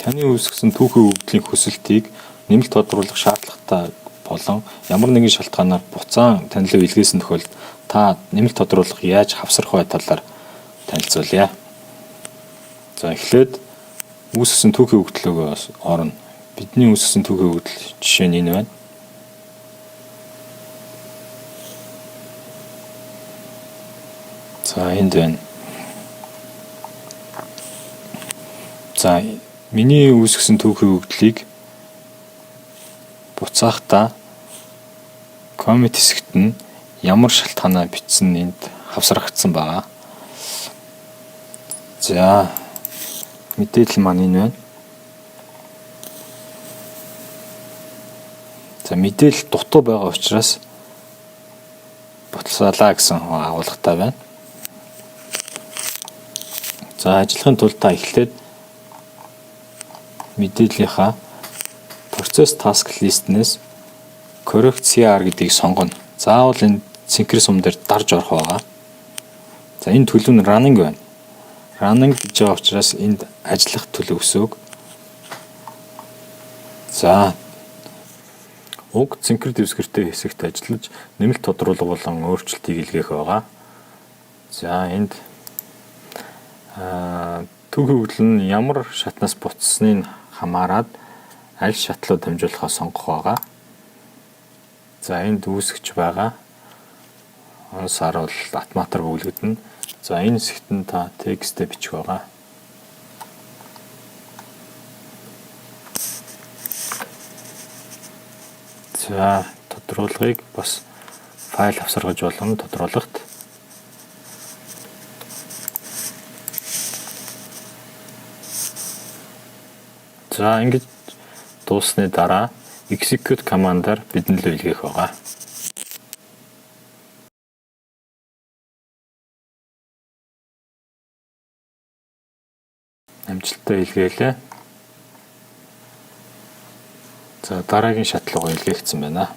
Таны үүсгэсэн түүхийн өгөгдлийн хүсэлтийг нэмэлт тодруулах шаардлагатай болон ямар нэгэн шалтгаанаар буцаан танилуу илгээсэн тохиолдолд та нэмэлт тодруулах яаж хавсрах бай талаар танилцуулъя. За эхлээд үүсгэсэн түүхийн өгөгдлөөгөөс орно. Бидний үүсгэсэн түүхийн өгөгдөл жишээ нь энэ байна. За энд байна. За миний үүсгэсэн түүхийн өгөгдлийг буцаахтаа коммент хэсэгт нь ямар шалтгаанаар бичсэн энд хавсрагдсан байгаа. За мэдээлэл маань энэ байна. За мэдээлэл дутуу байгаа учраас буцаалаа гэсэн агуулгатай байна. За ажиллахын тулд та эхлээд мэдээллийнхаа процесс task list-нээс correct CR гэдгийг сонгоно. Заавал энэ синхрон сум дээр дарж орох байгаа. За энэ төлөв нь running байна. Running гэж байгаа учраас энд ажиллах төлөв өсөг. За уг синхрон дэвсгэртэй хэсэгт ажиллаж нэмэлт тодруулга болон өөрчлөлтийг илгээх байгаа. За энд түүхийн өгөгдөл нь ямар шатнаас буцсныг хамаарад аль шатлуу дамжуулахаа сонгох байгаа. За энд үүсгэж байгаа сар бол автоматар бүглэгдэнэ. За энэ хэсэгт нь та текстээ бичих байгаа. За тодруулгыг бас файл авсаргаж болно тодруулгад. За ингэж дууссаны дараа execute командаар бидэнд л илгээх байгаа. Амжилттай илгээлээ. За дараагийн шатлуугаа илгээгдсэн байна.